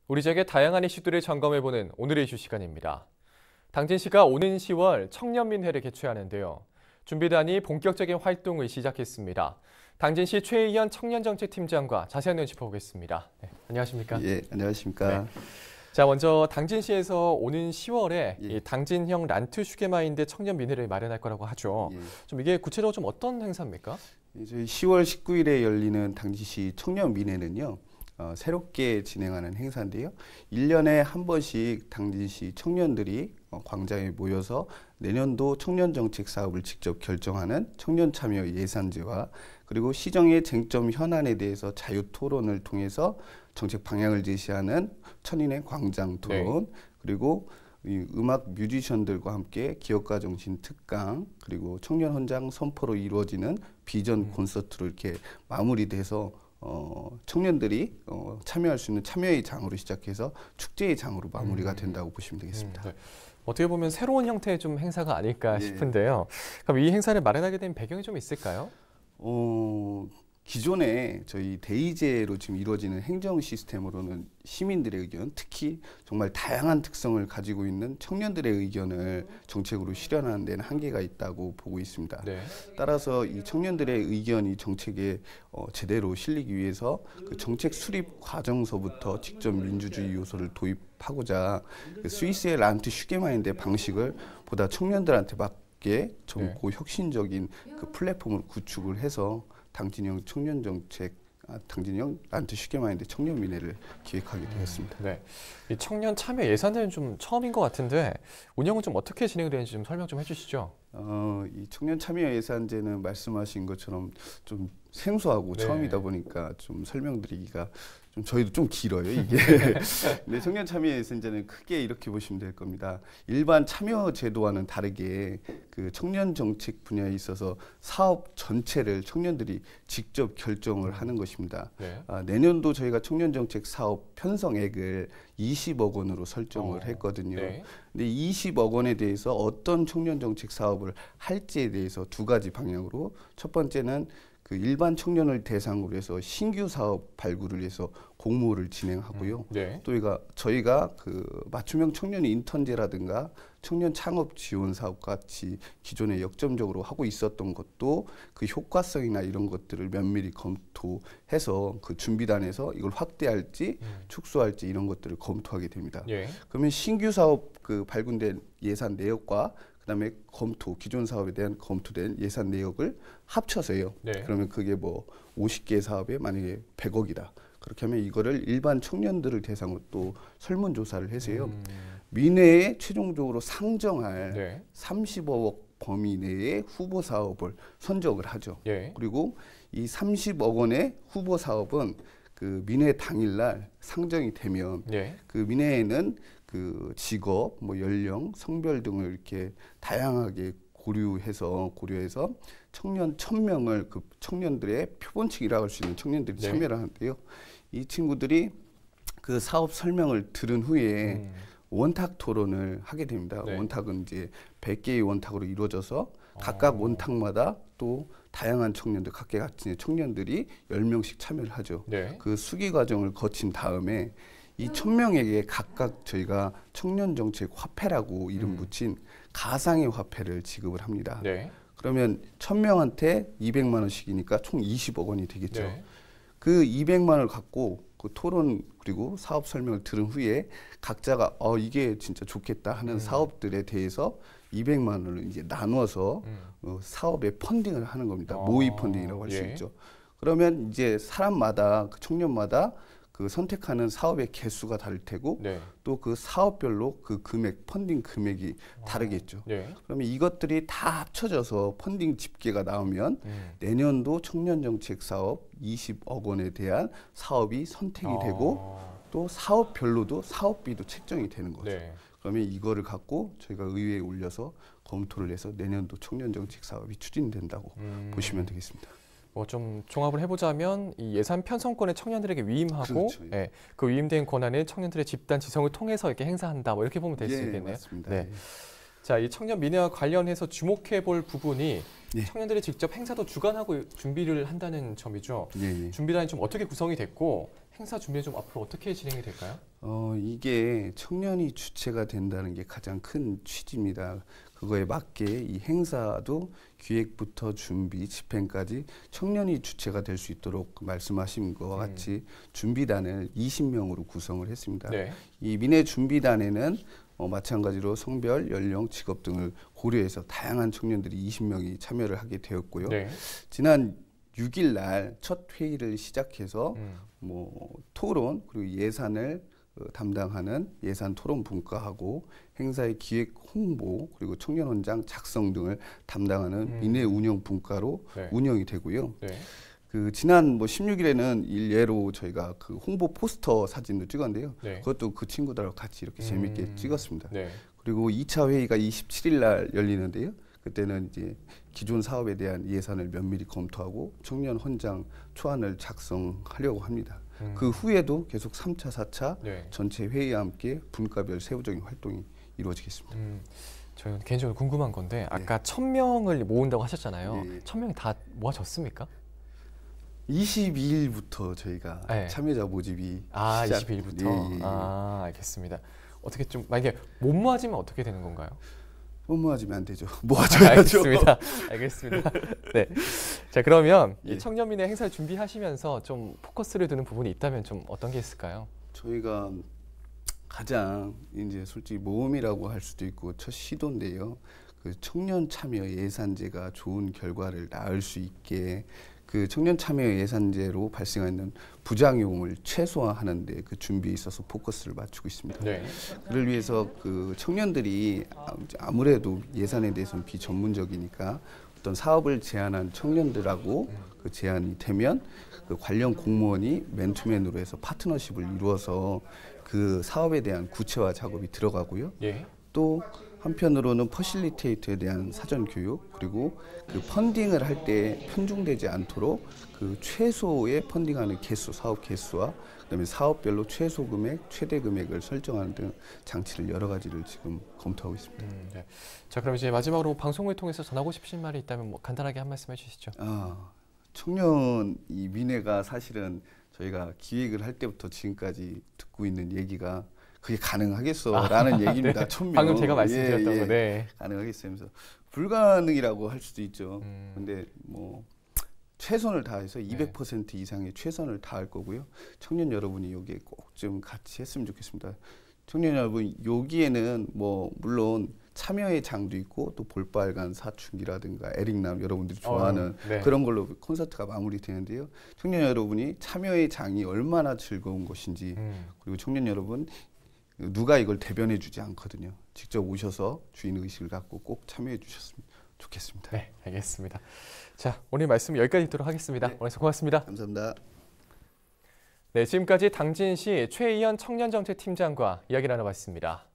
우리 지역의 다양한 이슈들을 점검해보는 오늘의 이슈 시간입니다. 당진시가 오는 10월 청년민회를 개최하는데요. 준비단이 본격적인 활동을 시작했습니다. 당진시 최희현 청년정책팀장과 자세한 내용 짚어보겠습니다. 네, 안녕하십니까? 예, 안녕하십니까? 네. 자, 먼저 당진시에서 오는 10월에 예. 이 당진형 란트 슈게마인드 청년민회를 마련할 거라고 하죠. 예. 좀 이게 구체적으로 좀 어떤 행사입니까? 저희 10월 19일에 열리는 당진시 청년민회는요. 새롭게 진행하는 행사인데요. 1년에 한 번씩 당진시 청년들이 광장에 모여서 내년도 청년정책 사업을 직접 결정하는 청년참여 예산제와 그리고 시정의 쟁점 현안에 대해서 자유토론을 통해서 정책 방향을 제시하는 천인의 광장 토론, 네. 그리고 이 음악 뮤지션들과 함께 기업가 정신 특강, 그리고 청년 헌장 선포로 이루어지는 비전 콘서트로 이렇게 마무리돼서 청년들이 참여할 수 있는 참여의 장으로 시작해서 축제의 장으로 마무리가 된다고 보시면 되겠습니다. 네. 어떻게 보면 새로운 형태의 좀 행사가 아닐까 싶은데요. 그럼 이 행사를 마련하게 된 배경이 좀 있을까요? 기존에 저희 대의제로 지금 이루어지는 행정 시스템으로는 시민들의 의견, 특히 정말 다양한 특성을 가지고 있는 청년들의 의견을 정책으로 실현하는 데는 한계가 있다고 보고 있습니다. 네. 따라서 이 청년들의 의견이 정책에 제대로 실리기 위해서 그 정책 수립 과정서부터 직접 민주주의 요소를 도입하고자 그 스위스의 란트 슈게마인드 방식을 보다 청년들한테 맞게 젊고 혁신적인 그 플랫폼을 구축을 해서 당진형 청년정책, 당진형 란트 슈게마인드 청년민회를 기획하게 되었습니다. 네, 이 청년 참여 예산제는 좀 처음인 것 같은데 운영은 좀 어떻게 진행되는지 좀 설명 좀 해주시죠. 이 청년 참여 예산제는 말씀하신 것처럼 좀 생소하고 처음이다 보니까 좀 설명드리기가 저희도 좀 길어요, 이게. 근데 청년 참여 예산제는 크게 이렇게 보시면 될 겁니다. 일반 참여 제도와는 다르게 그 청년 정책 분야에 있어서 사업 전체를 청년들이 직접 결정을 하는 것입니다. 내년도 저희가 청년 정책 사업 편성액을 20억 원으로 설정을 했거든요. 근데 20억 원에 대해서 어떤 청년 정책 사업을 할지에 대해서 두 가지 방향으로, 첫 번째는 그 일반 청년을 대상으로 해서 신규 사업 발굴을 해서 공모를 진행하고요. 또 저희가 그 맞춤형 청년 인턴제라든가 청년 창업 지원 사업 같이 기존에 역점적으로 하고 있었던 것도 그 효과성이나 이런 것들을 면밀히 검토해서 그 준비단에서 이걸 확대할지 축소할지 이런 것들을 검토하게 됩니다. 그러면 신규 사업 그 발굴된 예산 내역과 그다음에 기존 사업에 대한 검토된 예산 내역을 합쳐서요. 그러면 그게 뭐 50개 사업에 만약에 100억이다. 그렇게 하면 이거를 일반 청년들을 대상으로 또 설문조사를 해서요. 민회에 최종적으로 상정할 30억 범위 내의 후보 사업을 선적을 하죠. 그리고 이 30억 원의 후보 사업은 그 민회 당일날 상정이 되면 그 민회에는 그 직업, 뭐 연령, 성별 등을 이렇게 다양하게 고려해서 청년 1000명을 그 청년들의 표본칙이라고 할 수 있는 청년들이 참여를 하는데요. 이 친구들이 그 사업 설명을 들은 후에 원탁 토론을 하게 됩니다. 원탁은 이제 100개의 원탁으로 이루어져서 각각 원탁마다 또 다양한 청년들, 각계각층의 청년들이 10명씩 참여를 하죠. 그 수기 과정을 거친 다음에 이 1000명에게 각각 저희가 청년정책 화폐라고 이름 붙인 가상의 화폐를 지급을 합니다. 그러면 1000명한테 200만 원씩이니까 총 20억 원이 되겠죠. 그 200만 원을 갖고 그 토론 그리고 사업 설명을 들은 후에 각자가 이게 진짜 좋겠다 하는 사업들에 대해서 200만 원을 이제 나눠서 사업에 펀딩을 하는 겁니다. 모의 펀딩이라고 할 수 있죠. 그러면 이제 사람마다 그 청년마다 그 선택하는 사업의 개수가 다를 테고 또 그 사업별로 그 금액, 펀딩 금액이 다르겠죠. 그러면 이것들이 다 합쳐져서 펀딩 집계가 나오면 내년도 청년정책 사업 20억 원에 대한 사업이 선택이 되고 또 사업별로도 사업비도 책정이 되는 거죠. 그러면 이거를 갖고 저희가 의회에 올려서 검토를 해서 내년도 청년정책 사업이 추진된다고 보시면 되겠습니다. 뭐 좀 종합을 해보자면 이 예산 편성권을 청년들에게 위임하고 그 위임된 권한을 청년들의 집단 지성을 통해서 이렇게 행사한다. 뭐 이렇게 보면 될 수 있겠네요. 맞습니다. 자, 이 청년 민회와 관련해서 주목해볼 부분이 청년들이 직접 행사도 주관하고 준비를 한다는 점이죠. 준비단이 좀 어떻게 구성이 됐고 행사 준비 좀 앞으로 어떻게 진행이 될까요? 이게 청년이 주체가 된다는 게 가장 큰 취지입니다. 그거에 맞게 이 행사도 기획부터 준비, 집행까지 청년이 주체가 될 수 있도록 말씀하신 것과 같이 준비단을 20명으로 구성을 했습니다. 네. 이 민회 준비단에는 마찬가지로 성별, 연령, 직업 등을 고려해서 다양한 청년들이 20명이 참여를 하게 되었고요. 네. 지난 6일 날 첫 회의를 시작해서 토론 그리고 예산을 담당하는 예산 토론 분과하고 행사의 기획 홍보 그리고 청년 헌장 작성 등을 담당하는 민회 운영 분과로 네. 운영이 되고요. 네. 지난 16일에는 일례로 저희가 그 홍보 포스터 사진도 찍었는데요. 네. 그것도 그 친구들하고 같이 이렇게 재밌게 찍었습니다. 네. 그리고 2차 회의가 27일 날 열리는데요. 그때는 이제 기존 사업에 대한 예산을 면밀히 검토하고 청년 헌장 초안을 작성하려고 합니다. 그 후에도 계속 3차, 4차 네. 전체 회의와 함께 분과별 세부적인 활동이 이루어지겠습니다. 저는 개인적으로 궁금한 건데 아까 1,000명을 모은다고 하셨잖아요. 예. 1,000명이 다 모아졌습니까? 22일부터 저희가 네. 참여자 모집이 22일부터? 예. 알겠습니다. 어떻게 좀 만약에 못 모아지면 어떻게 되는 건가요? 못 모아지면 안 되죠. 모아줘야죠. 알겠습니다. 네. 자, 그러면 예. 이 청년민의 행사를 준비하시면서 좀 포커스를 두는 부분이 있다면 좀 어떤 게 있을까요? 저희가 가장 이제 솔직히 모험이라고 할 수도 있고 첫 시도인데요. 그 청년 참여 예산제가 좋은 결과를 낳을 수 있게 그 청년 참여 예산제로 발생하는 부작용을 최소화하는 데 그 준비에 있어서 포커스를 맞추고 있습니다. 네. 그를 위해서 그 청년들이 아무래도 예산에 대해서는 비전문적이니까 어떤 사업을 제안한 청년들하고 그 제안이 되면 그 관련 공무원이 맨투맨으로 해서 파트너십을 이루어서 그 사업에 대한 구체화 작업이 들어가고요. 예. 또 한편으로는 퍼실리테이터에 대한 사전 교육 그리고 그 펀딩을 할 때 편중되지 않도록 그 최소의 펀딩하는 개수, 사업 개수와 그다음에 사업별로 최소 금액, 최대 금액을 설정하는 등 장치를 여러 가지를 지금 검토하고 있습니다. 네. 자, 그럼 이제 마지막으로 방송을 통해서 전하고 싶으신 말이 있다면 간단하게 한 말씀 해주시죠. 청년 이 민회가 사실은 저희가 기획을 할 때부터 지금까지 듣고 있는 얘기가 그게 가능하겠어라는 얘기입니다. 네. 1,000명. 방금 제가 말씀드렸던 거. 네. 가능하겠어면서 불가능이라고 할 수도 있죠. 근데 최선을 다해서 200% 이상의 최선을 다할 거고요. 청년 여러분이 여기에 꼭 좀 같이 했으면 좋겠습니다. 청년 여러분 여기에는 물론 참여의 장도 있고 또 볼빨간 사춘기라든가 에릭남 여러분들이 좋아하는 네. 그런 걸로 콘서트가 마무리되는데요. 청년 여러분이 참여의 장이 얼마나 즐거운 것인지 그리고 청년 여러분 누가 이걸 대변해 주지 않거든요. 직접 오셔서 주인의식을 갖고 꼭 참여해 주셨으면 좋겠습니다. 네, 알겠습니다. 자, 오늘 말씀 여기까지 듣도록 하겠습니다. 네. 오늘 고맙습니다. 감사합니다. 네, 지금까지 당진시 최희연 청년정책팀장과 이야기 나눠봤습니다.